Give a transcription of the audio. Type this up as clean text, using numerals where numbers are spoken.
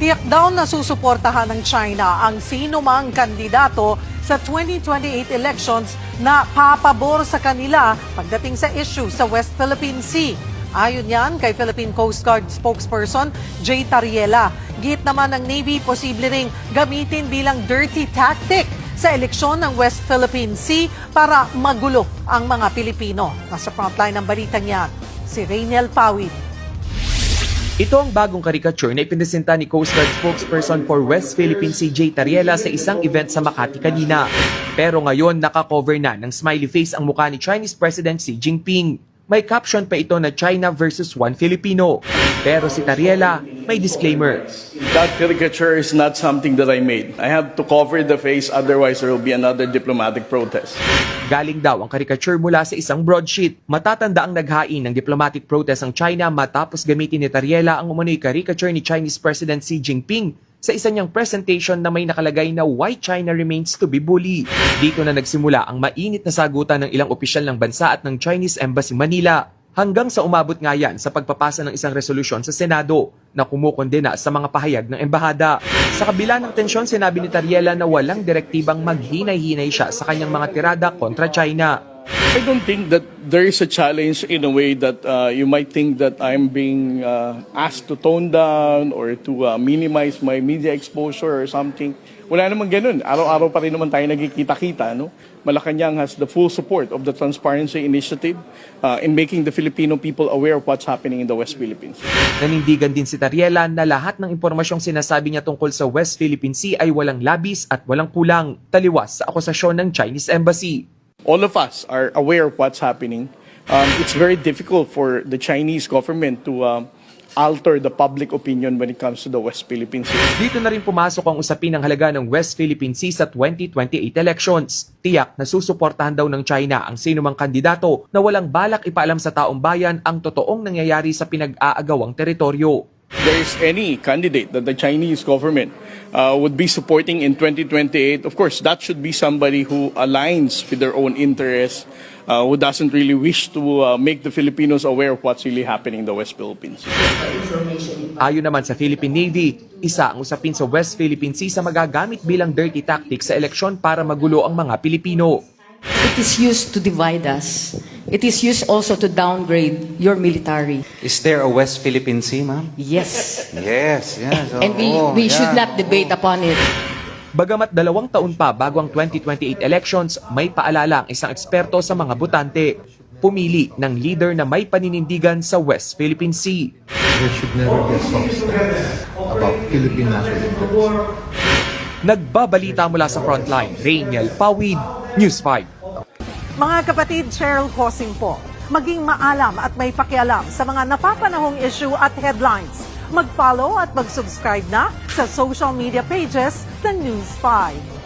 Tiyak daw na susuportahan ng China ang sino mang kandidato sa 2028 elections na papabor sa kanila pagdating sa issue sa West Philippine Sea. Ayon yan kay Philippine Coast Guard spokesperson Jay Tariela. Git naman ng Navy, posible ring gamitin bilang dirty tactic sa eleksyon ng West Philippine Sea para magulo ang mga Pilipino. Nasa frontline ng balitang yan, si Rainiel Pawid. Ito ang bagong caricature na ipinresenta ni Coast Guard spokesperson for West Philippine Sea Jay Tariela sa isang event sa Makati kanina. Pero ngayon nakakover na ng smiley face ang mukha ni Chinese President Xi Jinping. May caption pa ito na China versus one Filipino. Pero si Tariela may disclaimer. That caricature is not something that I made. I have to cover the face, otherwise there will be another diplomatic protest. Galing daw ang caricature mula sa isang broadsheet. Matatanda ang naghain ng diplomatic protest ang China matapos gamitin ni Tariela ang umano'y caricature ni Chinese President Xi Jinping sa isa niyang presentation na may nakalagay na why China remains to be bully. Dito na nagsimula ang mainit na sagutan ng ilang opisyal ng bansa at ng Chinese Embassy Manila. Hanggang sa umabot nga yan sa pagpapasa ng isang resolusyon sa Senado na kumukondena sa mga pahayag ng embahada. Sa kabila ng tensyon, sinabi ni Tariela na walang direktibang maghinay-hinay siya sa kanyang mga tirada kontra China. I don't think that there is a challenge in a way that you might think that I'm being asked to tone down or to minimize my media exposure or something. Wala naman ganun. Araw-araw pa rin naman tayo nagkikita-kita. No? Malacanang has the full support of the Transparency Initiative in making the Filipino people aware of what's happening in the West Philippines. Nanindigan din si Tariela na lahat ng impormasyong sinasabi niya tungkol sa West Philippine Sea ay walang labis at walang kulang, taliwas sa akusasyon ng Chinese Embassy. All of us are aware of what's happening. It's very difficult for the Chinese government to alter the public opinion when it comes to the West Philippine Sea. Dito na rin pumasok ang usapin ng halaga ng West Philippine Sea sa 2028 elections. Tiyak na susuportahan daw ng China ang sinumang kandidato na walang balak ipaalam sa taong bayan ang totoong nangyayari sa pinag-aagawang teritoryo. There is any candidate that the Chinese government would be supporting in 2028, of course, that should be somebody who aligns with their own interests, who doesn't really wish to make the Filipinos aware of what's really happening in the West Philippines. Ayon naman sa Philippine Navy, isa ang usapin sa West Philippine Sea sa magagamit bilang dirty tactic sa eleksyon para magulo ang mga Pilipino. It is used to divide us. It is used also to downgrade your military. Is there a West Philippine Sea, ma'am? Yes. Yes, yes. And we should not debate upon it. Bagamat 2 taon pa bago ang 2028 elections, may paalala ang isang eksperto sa mga botante. Pumili ng leader na may paninindigan sa West Philippine Sea. There should never be a soft step about Philippine national interest. Nagbabalita mula sa frontline, Rainiel Pawid, News 5. Mga kapatid, Cheryl Cosing po. Maging maalam at may pakialam sa mga napapanahong issue at headlines. Mag-follow at mag-subscribe na sa social media pages ng News 5.